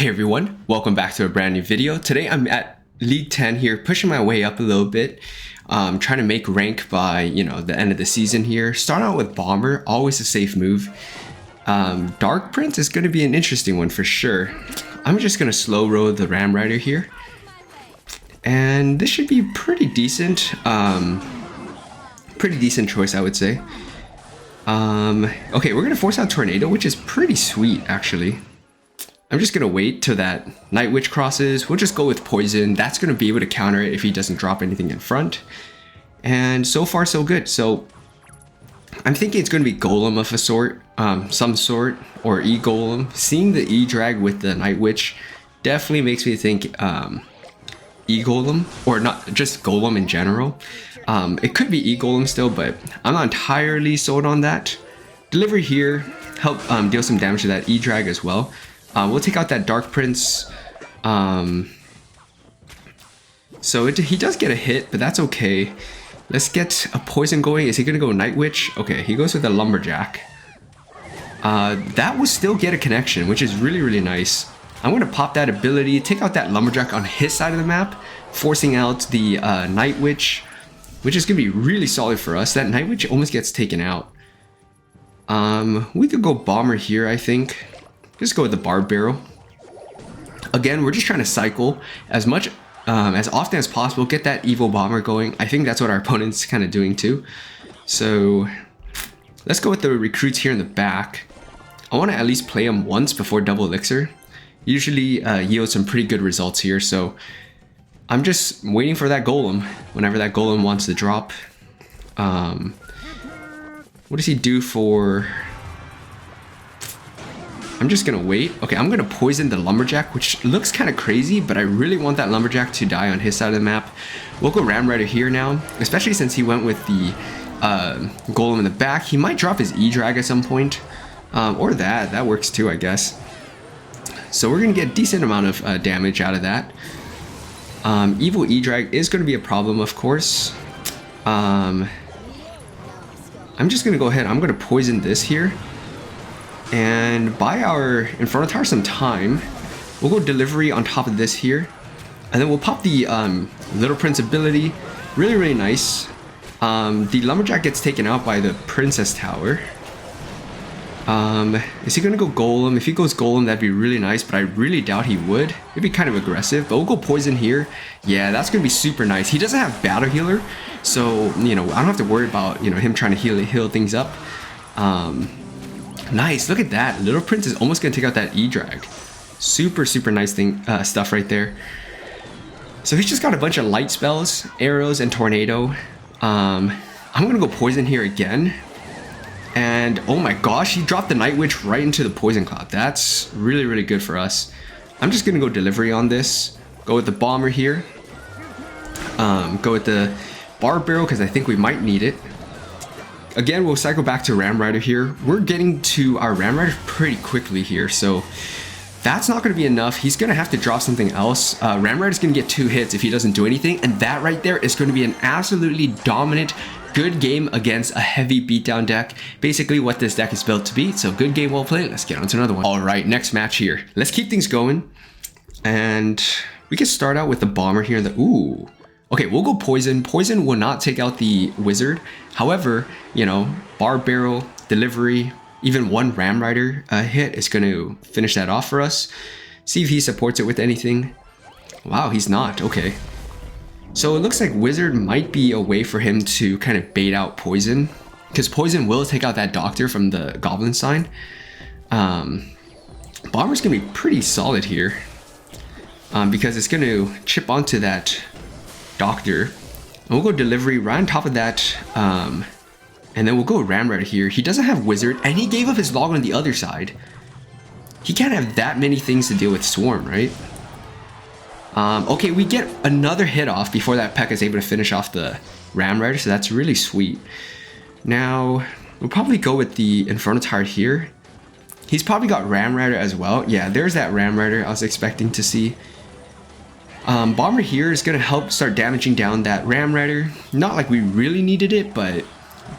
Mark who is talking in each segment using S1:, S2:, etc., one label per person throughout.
S1: Hey everyone, welcome back to a brand new video. Today I'm at League 10 here, pushing my way up a little bit, trying to make rank by, the end of the season here. Start out with Bomber, always a safe move. Dark Prince is going to be an interesting one for sure. I'm just going to slow roll the Ram Rider here. And this should be pretty decent. Pretty decent choice, I would say. Okay, we're going to force out Tornado, which is pretty sweet, actually. I'm just going to wait till that Night Witch crosses. We'll just go with Poison. That's going to be able to counter it if he doesn't drop anything in front. And so far, so good. So I'm thinking it's going to be Golem of a sort, some sort, or E-Golem. Seeing the E-Drag with the Night Witch definitely makes me think E-Golem, or not just Golem in general. It could be E-Golem still, but I'm not entirely sold on that. Delivery here, help deal some damage to that E-Drag as well. We'll take out that Dark Prince. He does get a hit, but that's okay. Let's get a poison going. Is he going to go Night Witch? Okay, he goes with the Lumberjack. That will still get a connection, which is really, really nice. I'm going to pop that ability, take out that Lumberjack on his side of the map, forcing out the Night Witch, which is going to be really solid for us. That Night Witch almost gets taken out. We could go Bomber here, I think. Just go with the Barb Barrel. Again, we're just trying to cycle as much, as often as possible, get that Evil Bomber going. I think that's what our opponent's kind of doing too. So let's go with the recruits here in the back. I want to at least play them once before Double Elixir. Usually yields some pretty good results here. So I'm just waiting for that Golem whenever that Golem wants to drop. What does he do for... I'm just gonna wait. Okay, I'm gonna poison the Lumberjack, which looks kind of crazy, but I really want that Lumberjack to die on his side of the map. We'll go Ram Rider here now, especially since he went with the Golem in the back. He might drop his E-Drag at some point, or that works too, I guess. So we're gonna get a decent amount of damage out of that. Evil E-Drag is gonna be a problem, of course. I'm just gonna go ahead. I'm gonna poison this here. And buy our Inferno Tower some time. We'll go Delivery on top of this here. And then we'll pop the Little Prince ability. Really, really nice. The Lumberjack gets taken out by the Princess Tower. Is he going to go Golem? If he goes Golem, that'd be really nice, but I really doubt he would. It'd be kind of aggressive, but we'll go Poison here. Yeah, that's going to be super nice. He doesn't have Battle Healer, so, I don't have to worry about, him trying to heal things up. Nice, look at that. Little Prince is almost going to take out that E-Drag. Super, super nice stuff right there. So he's just got a bunch of light spells, arrows, and tornado. I'm going to go Poison here again. And oh my gosh, he dropped the Night Witch right into the Poison Cloud. That's really, really good for us. I'm just going to go Delivery on this. Go with the Bomber here. Go with the Barb Barrel because I think we might need it. Again, we'll cycle back to Ram Rider here. We're getting to our Ram Rider pretty quickly here, so that's not going to be enough. He's going to have to drop something else. Ram Rider's going to get 2 hits if he doesn't do anything, and that right there is going to be an absolutely dominant, good game against a heavy beatdown deck. Basically what this deck is built to be, so good game, well played. Let's get on to another one. All right, next match here. Let's keep things going, and we can start out with the Bomber here. Ooh. Okay, we'll go Poison. Poison will not take out the Wizard. However, Barb Barrel, Delivery, even one Ram Rider hit is going to finish that off for us. See if he supports it with anything. Wow, he's not. Okay. So it looks like Wizard might be a way for him to kind of bait out Poison, because Poison will take out that Doctor from the Goblin Sign. Bomber's going to be pretty solid here, because it's going to chip onto that Doctor. And we'll go Delivery right on top of that, and then we'll go Ram Rider here. He doesn't have Wizard, and he gave up his log on the other side. He can't have that many things to deal with Swarm, right? Okay, we get another hit off before that P.E.K.K.A is able to finish off the Ram Rider, so that's really sweet. Now, we'll probably go with the Inferno Tower here. He's probably got Ram Rider as well. Yeah, there's that Ram Rider I was expecting to see. Bomber here is going to help start damaging down that Ram Rider. Not like we really needed it, but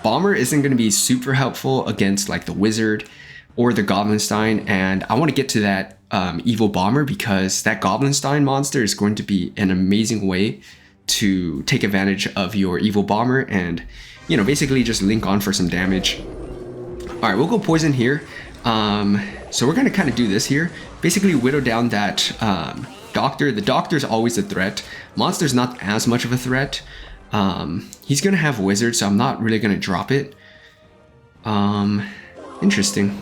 S1: Bomber isn't going to be super helpful against like the Wizard or the Goblin Sign, and I want to get to that Evil Bomber, because that Goblinstein monster is going to be an amazing way to take advantage of your Evil Bomber and, you know, basically just link on for some damage. All right, we'll go poison here. So we're gonna kind of do this here. Basically whittle down that Doctor. The Doctor's always a threat. Monster's not as much of a threat. He's gonna have Wizard, so I'm not really gonna drop it. Interesting.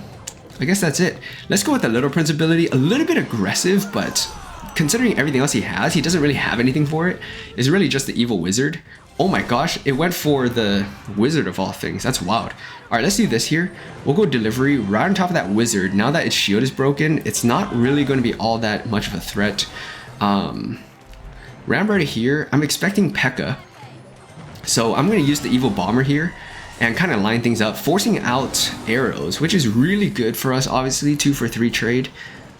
S1: I guess that's it. Let's go with the Little Prince ability. A little bit aggressive, but considering everything else he has, he doesn't really have anything for it. It's really just the Evil Wizard. Oh my gosh, it went for the Wizard of all things. That's wild. All right, let's do this here. We'll go Delivery right on top of that Wizard. Now that its shield is broken, it's not really going to be all that much of a threat. Ramrider here, I'm expecting P.E.K.K.A. So I'm going to use the Evil Bomber here and kind of line things up, forcing out arrows, which is really good for us, obviously. 2 for 3 trade.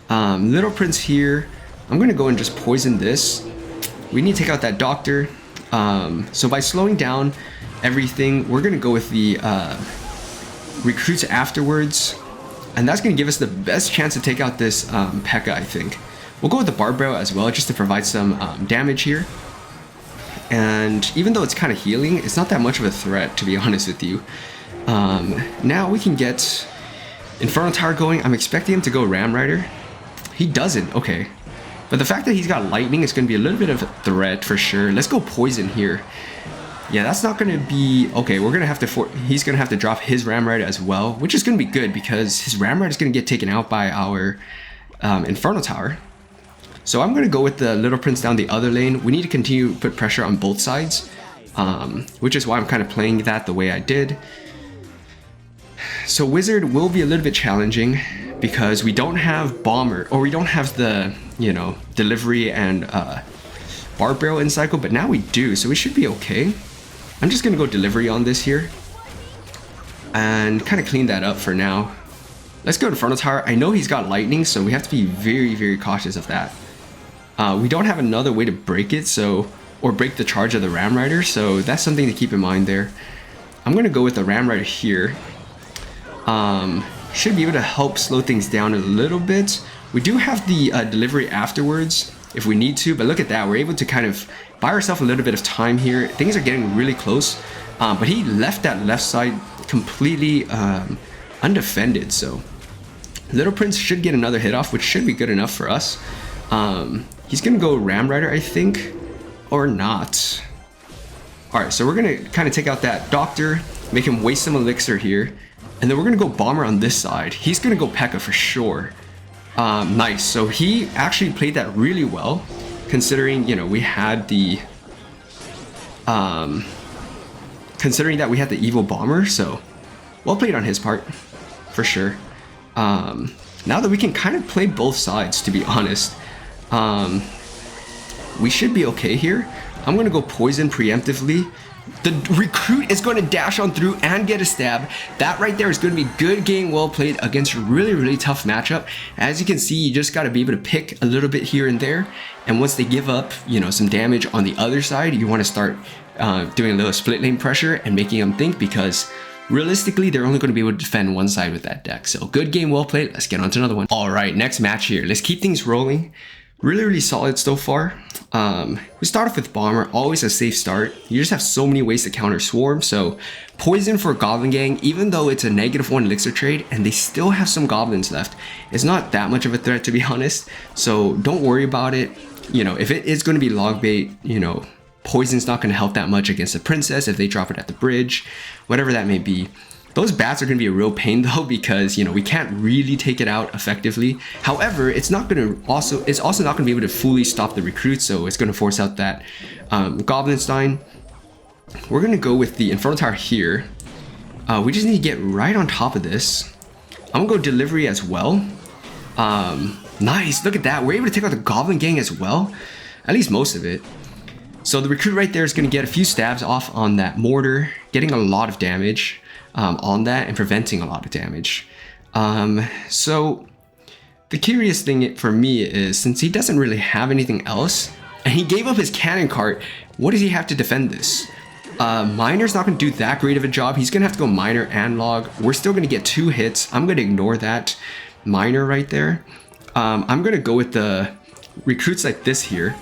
S1: Little Prince here, I'm going to go and just poison this. We need to take out that Doctor. So by slowing down everything, we're going to go with the recruits afterwards, and that's going to give us the best chance to take out this P.E.K.K.A, I think. We'll go with the Barbaro as well, just to provide some damage here. And even though it's kind of healing, it's not that much of a threat, to be honest with you. Now we can get Infernal Tower going. I'm expecting him to go Ramrider. He doesn't, okay. But the fact that he's got Lightning is going to be a little bit of a threat for sure. Let's go Poison here. Yeah, that's not going to be... Okay, we're going to have to... He's going to have to drop his Ramrider as well, which is going to be good because his Ramrider is going to get taken out by our Infernal Tower. So I'm going to go with the Little Prince down the other lane. We need to continue to put pressure on both sides, which is why I'm kind of playing that the way I did. So Wizard will be a little bit challenging because we don't have Bomber, or we don't have the, you know, Delivery and Barbaro in cycle, but now we do, so we should be okay. I'm just going to go Delivery on this here and kind of clean that up for now. Let's go Infernal Tower. I know he's got Lightning, so we have to be very, very cautious of that. We don't have another way to break it, or break the charge of the Ramrider, so that's something to keep in mind there. I'm going to go with the Ramrider here. Should be able to help slow things down a little bit. We do have the Delivery afterwards if we need to, but look at that. We're able to kind of buy ourselves a little bit of time here. Things are getting really close, but he left that left side completely undefended, so Little Prince should get another hit off, which should be good enough for us. He's gonna go Ramrider, I think, or not. All right, so we're gonna kind of take out that Doctor, make him waste some elixir here, and then we're gonna go Bomber on this side. He's gonna go P.E.K.K.A for sure. Nice, so he actually played that really well, considering, you know, we had the considering that we had the Evil Bomber, so well played on his part, for sure. Now that we can kind of play both sides, to be honest, we should be okay here. I'm gonna go Poison preemptively. The Recruit is going to dash on through and get a stab. That right there is going to be good game, well played against a really, really tough matchup. As you can see, you just got to be able to pick a little bit here and there. And once they give up, you know, some damage on the other side, you want to start doing a little split lane pressure and making them think, because realistically, they're only going to be able to defend one side with that deck. So good game, well played. Let's get on to another one. All right, next match here. Let's keep things rolling. Really, really solid so far. We start off with Bomber, always a safe start. You just have so many ways to counter Swarm. So Poison for Goblin Gang, even though it's a -1 elixir trade and they still have some goblins left, it's not that much of a threat, to be honest. So don't worry about it. You know, if it is going to be log bait, you know, Poison's not going to help that much against the Princess if they drop it at the bridge, whatever that may be. Those bats are going to be a real pain though, because, you know, we can't really take it out effectively. However, it's also not going to be able to fully stop the Recruit, so it's going to force out that Goblinstein. We're going to go with the Infernal Tower here. We just need to get right on top of this. I'm going to go Delivery as well. Nice, look at that. We're able to take out the Goblin Gang as well, at least most of it. So the Recruit right there is going to get a few stabs off on that Mortar, getting a lot of damage on that and preventing a lot of damage. So the curious thing for me is, since he doesn't really have anything else and he gave up his cannon cart, what does he have to defend this? Miner's not going to do that great of a job. He's going to have to go Miner and Log. We're still going to get 2 hits. I'm going to ignore that Miner right there. I'm gonna go with the recruits like this here.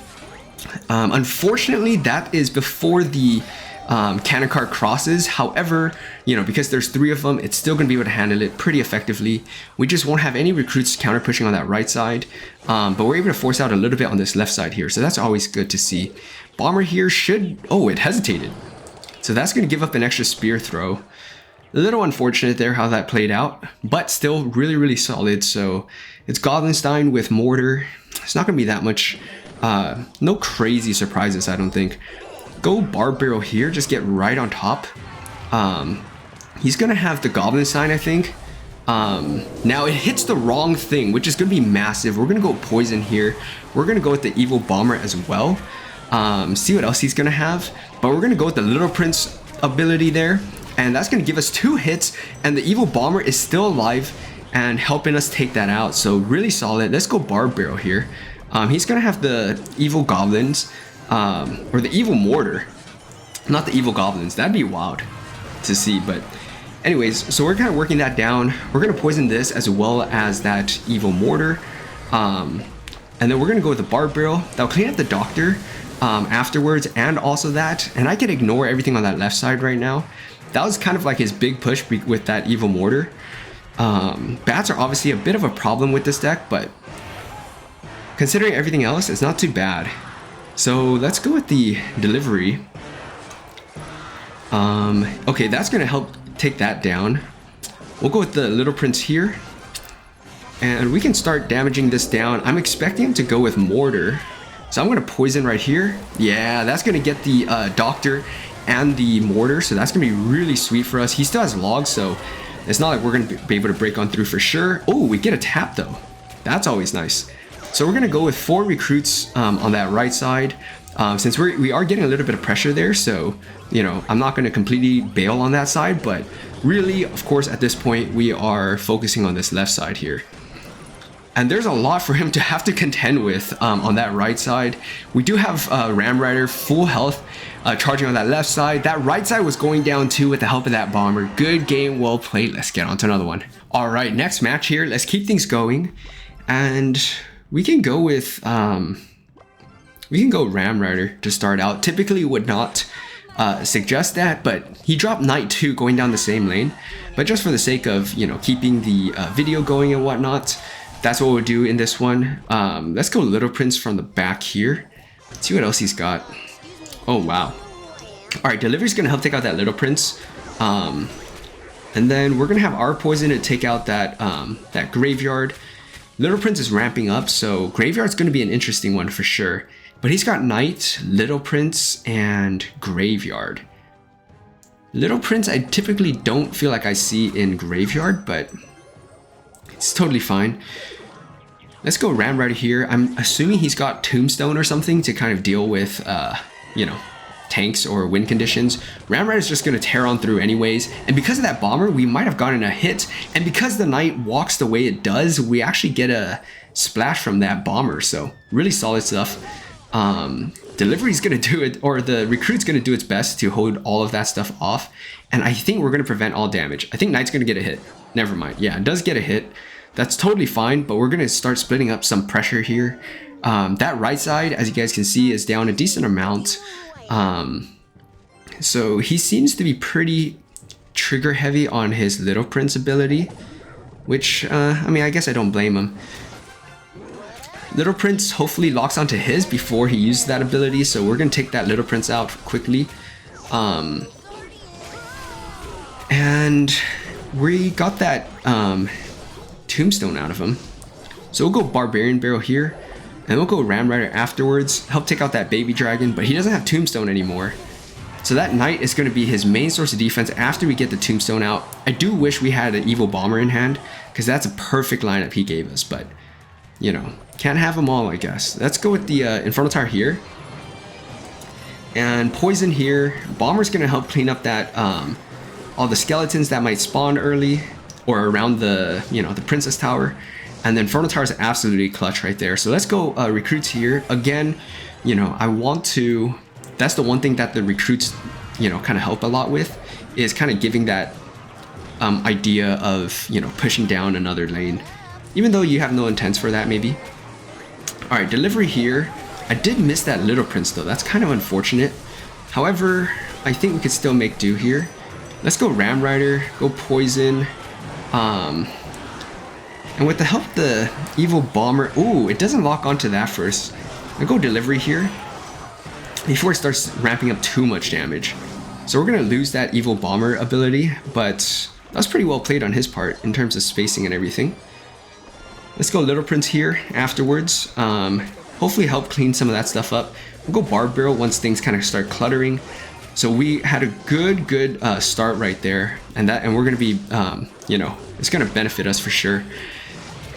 S1: Unfortunately, that is before the cannon cart crosses. However, you know, because there's 3 of them, it's still going to be able to handle it pretty effectively. We just won't have any recruits counter pushing on that right side, but we're able to force out a little bit on this left side here, so that's always good to see. Bomber here should... Oh, it hesitated. So that's going to give up an extra spear throw. A little unfortunate there how that played out, but still really, really solid. So it's Goblinstein with Mortar. It's not going to be that much... no crazy surprises, I don't think. Go Barb Barrel here, just get right on top. He's gonna have the Goblinstein, I think. Now it hits the wrong thing, which is gonna be massive. We're gonna go Poison here. We're gonna go with the Evil Bomber as well. See what else he's gonna have. But we're gonna go with the Little Prince ability there. And that's gonna give us 2 hits, and the Evil Bomber is still alive and helping us take that out. So really solid. Let's go Barb Barrel here. He's gonna have the Evil Goblins, or the Evil Mortar, not the Evil Goblins. That'd be wild to see, but anyways, so we're kind of working that down. We're gonna poison this as well as that Evil Mortar, and then we're gonna go with the Barb Barrel. That'll clean up the Doctor afterwards, and also that, and I can ignore everything on that left side right now. That was kind of like his big push with that Evil Mortar. Bats are obviously a bit of a problem with this deck, but considering everything else, it's not too bad. So let's go with the Delivery. Okay, that's gonna help take that down. We'll go with the Little Prince here, and we can start damaging this down. I'm expecting him to go with Mortar, so I'm gonna poison right here. Yeah, that's gonna get the Doctor and the Mortar, so that's gonna be really sweet for us. He still has logs, so it's not like we're gonna be able to break on through for sure. Oh, we get a tap though. That's always nice. So we're gonna go with 4 recruits on that right side, since we are getting a little bit of pressure there. So, you know, I'm not gonna completely bail on that side, but really, of course, at this point, we are focusing on this left side here. And there's a lot for him to have to contend with on that right side. We do have Ram Rider full health, charging on that left side. That right side was going down too with the help of that Bomber. Good game, well played. Let's get on to another one. All right, next match here. Let's keep things going, and we can go with Ram Rider to start out. Typically would not suggest that, but he dropped Knight 2 going down the same lane. But just for the sake of, you know, keeping the video going and whatnot, that's what we'll do in this one. Let's go Little Prince from the back here. Let's see what else he's got. Oh wow. All right, Delivery's gonna help take out that Little Prince. And then we're gonna have our poison to take out that that Graveyard. Little Prince is ramping up, so Graveyard's going to be an interesting one for sure. But he's got Knight, Little Prince, and Graveyard. Little Prince I typically don't feel like I see in Graveyard, but it's totally fine. Let's go Ram Rider here. I'm assuming he's got Tombstone or something to kind of deal with, you know, tanks or win conditions. Ram Rider's just going to tear on through anyways, and because of that Bomber we might have gotten a hit, and because the Knight walks the way it does, we actually get a splash from that Bomber, so really solid stuff. Delivery's going to do it, or the Recruit's going to do its best to hold all of that stuff off, and I think we're going to prevent all damage. I think Knight's going to get a hit. Never mind, yeah, it does get a hit. That's totally fine, but we're going to start splitting up some pressure here. That right side, as you guys can see, is down a decent amount. So he seems to be pretty trigger heavy on his Little Prince ability, which, I mean, I guess I don't blame him. Little Prince hopefully locks onto his before he uses that ability, so we're gonna take that Little Prince out quickly. And we got that Tombstone out of him. So we'll go Barbarian Barrel here, and we'll go Ram Rider afterwards, help take out that Baby Dragon, but he doesn't have Tombstone anymore. So that Knight is going to be his main source of defense after we get the Tombstone out. I do wish we had an Evil Bomber in hand, because that's a perfect lineup he gave us, but, you know, can't have them all, I guess. Let's go with the Infernal Tower here. And Poison here. Bomber's going to help clean up that, all the skeletons that might spawn early, or around the, you know, the Princess Tower. And then Infernal Tower is absolutely clutch right there. So let's go Recruits here. Again, you know, I want to... That's the one thing that the Recruits, you know, kind of help a lot with, is kind of giving that idea of, you know, pushing down another lane. even though you have no intents for that maybe. All right, delivery here. I did miss that Little Prince though. That's kind of unfortunate. However, I think we could still make do here. Let's go Ram Rider, go Poison. And with the help of the Evil Bomber, ooh, it doesn't lock onto that first. I'll go Delivery here before it starts ramping up too much damage. So we're gonna lose that Evil Bomber ability, but that was pretty well played on his part in terms of spacing and everything. Let's go Little Prince here afterwards. Hopefully help clean some of that stuff up. We'll go Barb Barrel once things kind of start cluttering. So we had a good start right there, and we're gonna be, you know, it's gonna benefit us for sure.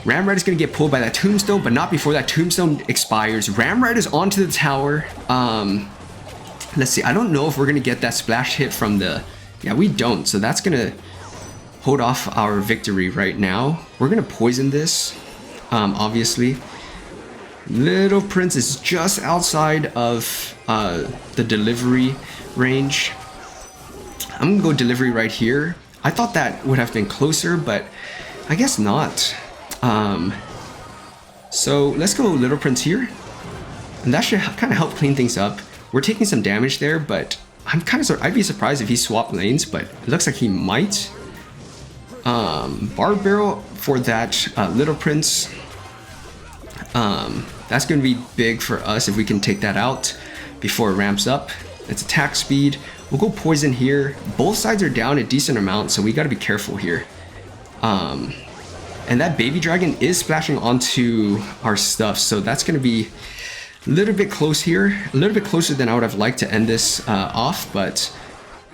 S1: Ram Rider's gonna get pulled by that Tombstone, but not before that Tombstone expires. Ram Rider's onto the tower. Let's see, I don't know if we're gonna get that splash hit from the, yeah, we don't. So that's gonna hold off our victory right now. We're gonna poison this, obviously. Little Prince is just outside of the delivery range. I'm gonna go delivery right here. I thought that would have been closer, but I guess not. So let's go Little Prince here, and that should kind of help clean things up. We're taking some damage there, but I'd be surprised if he swapped lanes, but it looks like he might. Barb Barrel for that Little Prince. That's going to be big for us if we can take that out before it ramps up. It's attack speed. We'll go Poison here. Both sides are down a decent amount, so we got to be careful here. And that Baby Dragon is splashing onto our stuff, so that's going to be a little bit close here. A little bit closer than I would have liked to end this off, but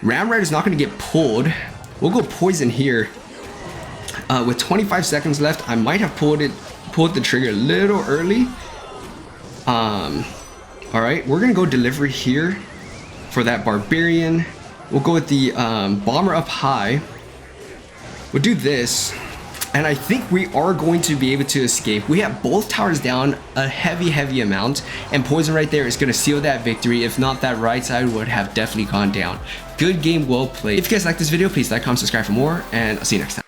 S1: Ram Rider is not going to get pulled. We'll go Poison here. With 25 seconds left, I might have pulled the trigger a little early. All right, we're gonna go Delivery here for that Barbarian. We'll go with the Bomber up high. We'll do this, and I think we are going to be able to escape. We have both towers down a heavy amount, and Poison right there is gonna seal that victory. If not, that right side would have definitely gone down. Good game, well played. If you guys like this video, please like, comment, subscribe for more, and I'll see you next time.